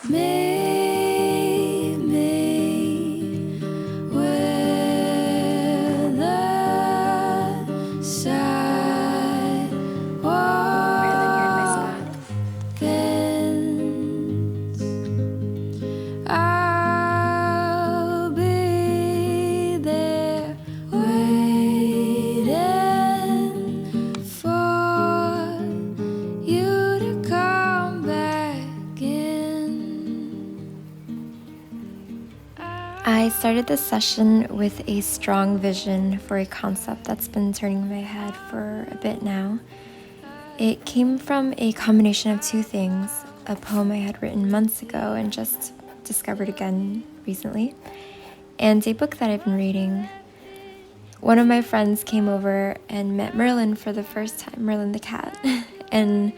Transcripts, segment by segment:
Meet me where the sidewalk bends. I'll be there waiting for you to come back in. I started this session with a strong vision for a concept that's been turning in my head for a bit now. It came from a combination of two things: a poem I had written months ago and just discovered again recently, and a book that I've been reading. One of my friends came over and met Merlin for the first time, Merlin the cat, and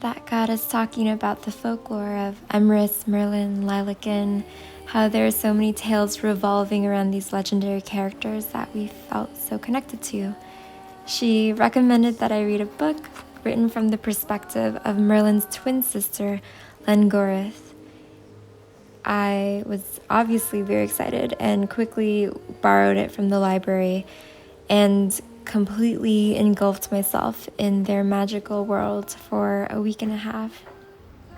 that got us talking about the folklore of Emrys, Merlin, Lilacan, how there are so many tales revolving around these legendary characters that we felt so connected to. She recommended that I read a book written from the perspective of Merlin's twin sister, Lengorith. I was obviously very excited and quickly borrowed it from the library and completely engulfed myself in their magical world for a week and a half.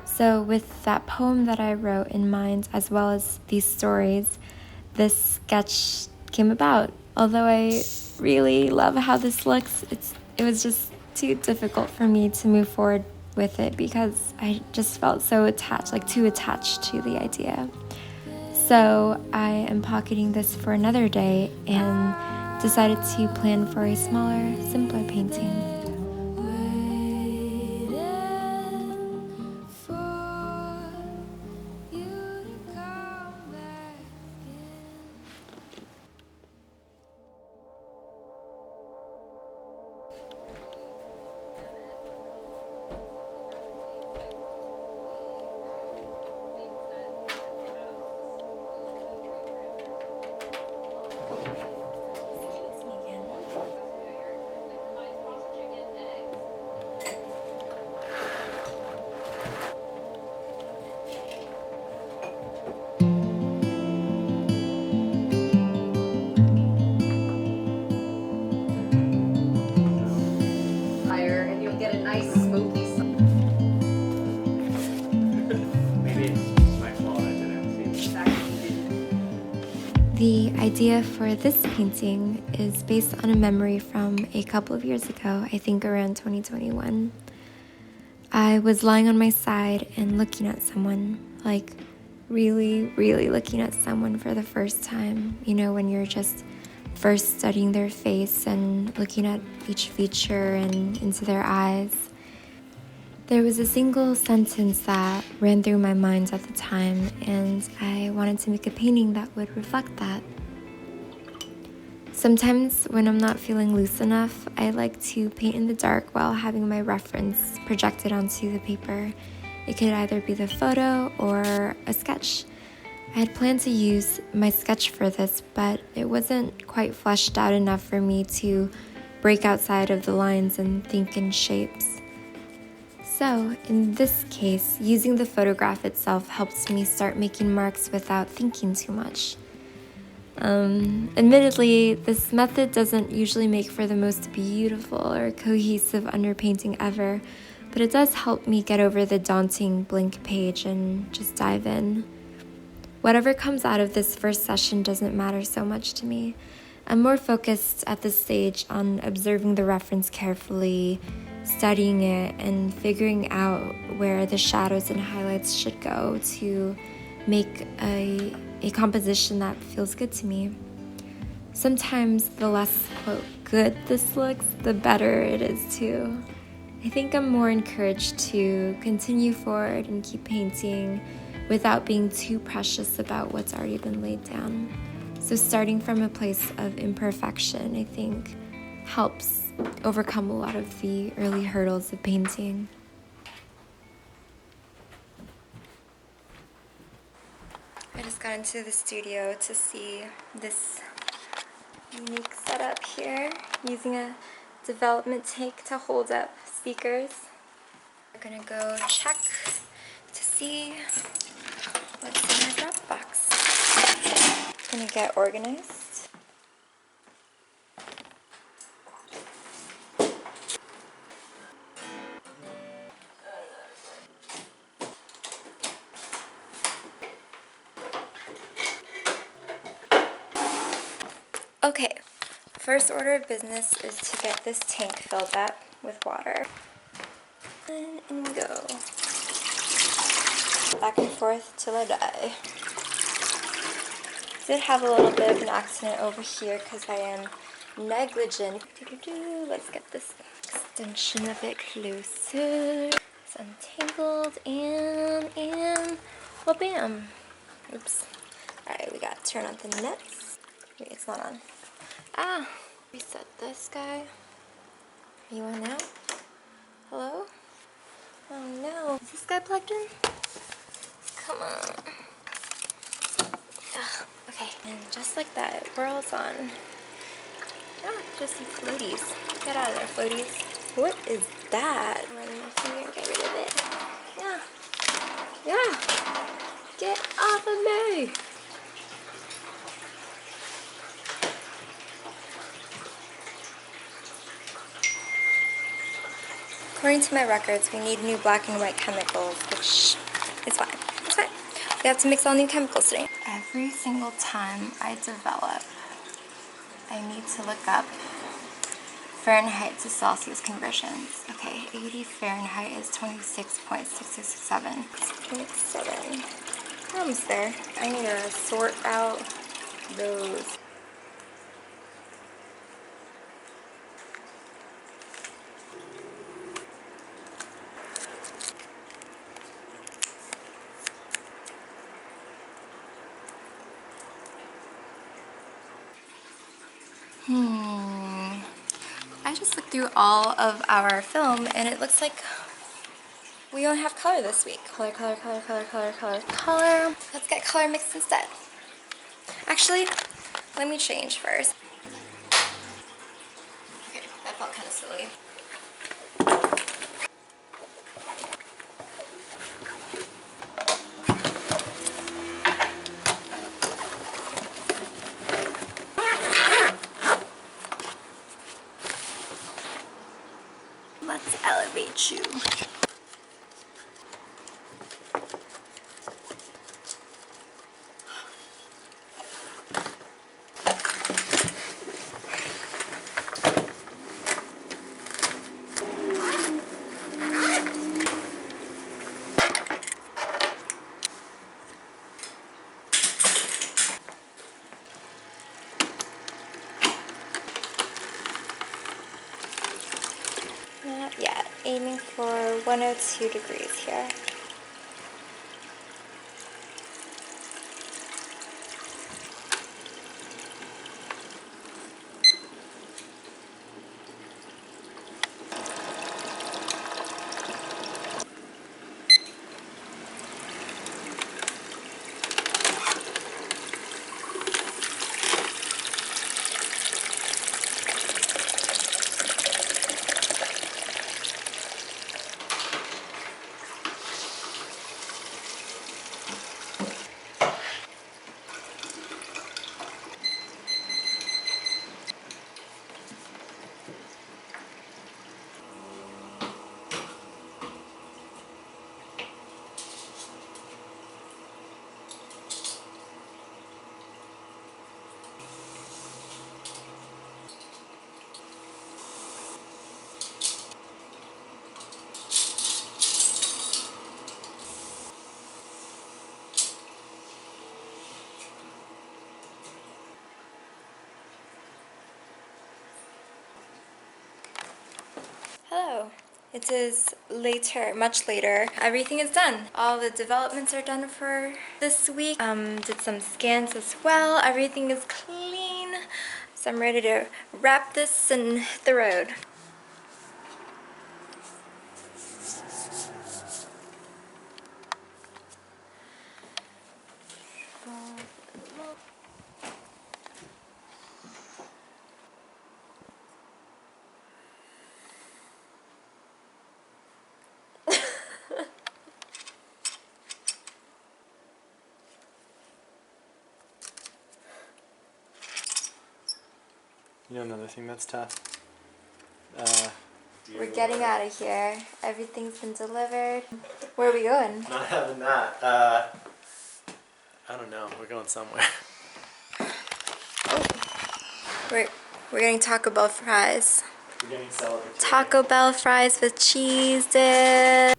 So with that poem that I wrote in mind, as well as these stories, this sketch came about. Although I really love how this looks, it was just too difficult for me to move forward with it because I just felt so attached, like too attached to the idea. So I am pocketing this for another day and decided to plan for a smaller, simpler painting. And you'll get a nice smoky. Maybe it's my fault I didn't see. The idea for this painting is based on a memory from a couple of years ago, I think around 2021. I was lying on my side and looking at someone, like really, really looking at someone for the first time. You know, when you're just first studying their face and looking at each feature and into their eyes. There was a single sentence that ran through my mind at the time, and I wanted to make a painting that would reflect that. Sometimes when I'm not feeling loose enough, I like to paint in the dark while having my reference projected onto the paper. It could either be the photo or a sketch. I had planned to use my sketch for this, but it wasn't quite fleshed out enough for me to break outside of the lines and think in shapes. So, in this case, using the photograph itself helps me start making marks without thinking too much. Admittedly, this method doesn't usually make for the most beautiful or cohesive underpainting ever, but it does help me get over the daunting blank page and just dive in. Whatever comes out of this first session doesn't matter so much to me. I'm more focused at this stage on observing the reference carefully, studying it, and figuring out where the shadows and highlights should go to make a composition that feels good to me. Sometimes the less, quote, good this looks, the better it is too. I think I'm more encouraged to continue forward and keep painting without being too precious about what's already been laid down. So starting from a place of imperfection, I think, helps overcome a lot of the early hurdles of painting. I just got into the studio to see this unique setup here, using a development tank to hold up speakers. We're gonna go check to see What's in my Dropbox? Gonna get organized. Okay, first order of business is to get this tank filled up with water. And go. Back and forth till I die. Did have a little bit of an accident over here because I am negligent. Let's get this extension a bit closer. It's untangled and well, bam. Oops. Alright, we gotta turn on the nets. Wait, it's not on. Ah, reset this guy. Are you on now? Hello? Oh no. Is this guy plugged in? Come on. Ugh, okay, and just like that, it whirls on. Oh, just some floaties. Get out of there, floaties. What is that? Run my finger and get rid of it. Yeah. Yeah. Get off of me. According to my records, we need new black and white chemicals, which is fine. It's fine. We have to mix all new chemicals today. Every single time I develop, I need to look up Fahrenheit to Celsius conversions. Okay, 80 Fahrenheit is 26.6667. 6.7. We're almost there. I need to sort out those. I just looked through all of our film and it looks like we don't have color this week. Color, color, color, color, color, color, color. Let's get color mixed instead. Actually, let me change first. Okay, that felt kind of silly. Let's elevate you. Not yet. Aiming for 102 degrees here. Hello. It is later, much later. Everything is done. All the developments are done for this week. Did some scans as well. Everything is clean. So I'm ready to wrap this and hit the road. You know another thing that's tough? We're getting out of here. Everything's been delivered. Where are we going? Not having that. I don't know. We're going somewhere. We're getting Taco Bell fries. We're getting celebratory. Taco Bell fries with cheese dip.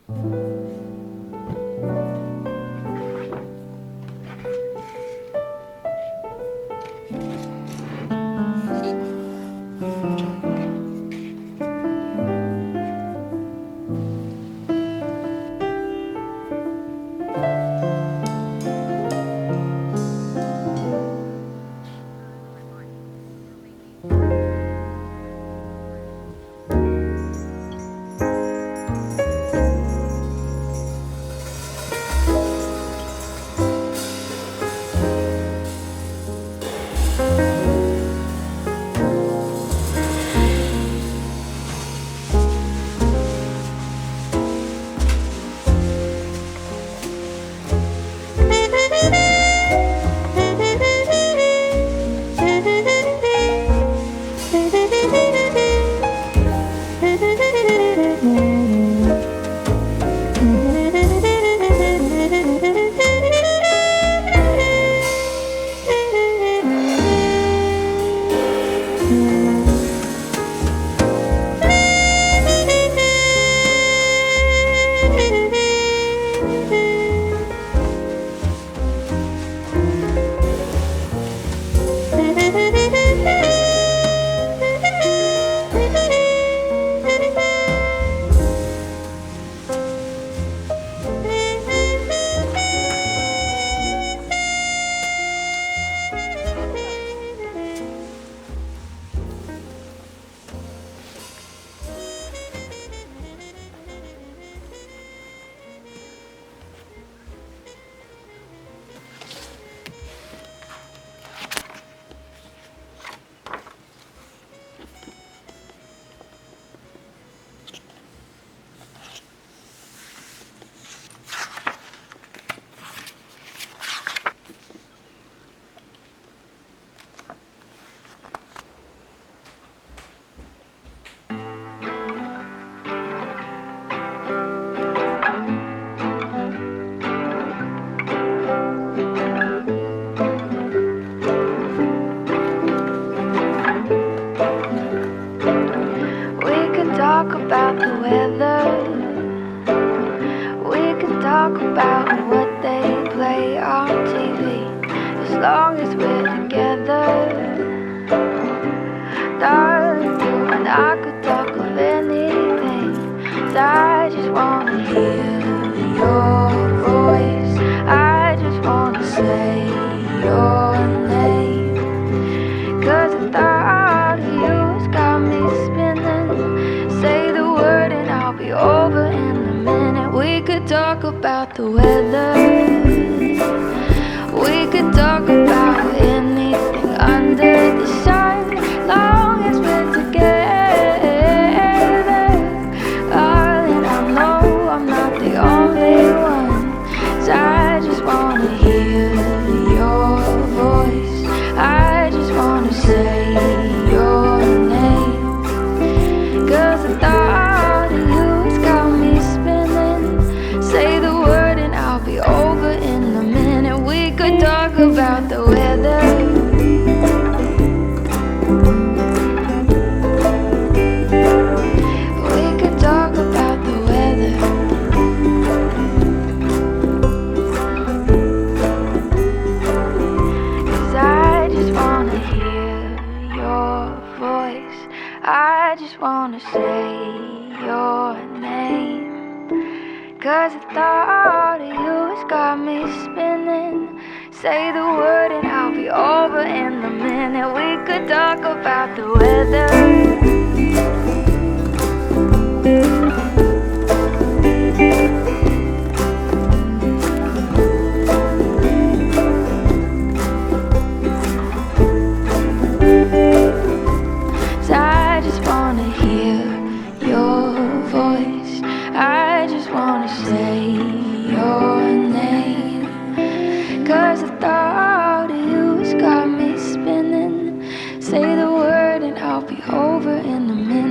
Talk about the weather. We can talk about what they play on TV. As long as we're together, darling, you and I could talk of anything. 'Cause I just wanna hear your voice. I just wanna say your name. 'Cause the thought of you has got me spinning. Say the word and I'll be over in a minute. We could talk about the weather. We could talk about anything under the sun, long as we're together. And I know I'm not the only one. 'Cause I just wanna hear your voice. I just wanna say your name. 'Cause the thought of you has got me spinning. Say the word and I'll be over in a minute. We could talk about the weather. We could talk about the weather. 'Cause I just wanna hear your voice. I just wanna say your name. 'Cause the thought of you has got me spinning. Say the word and I'll be over in a minute. We could talk about the weather. I just wanna hear your voice. I just wanna say your name. 'Cause the thought of you has got me spinning. Say the word and be over in a minute.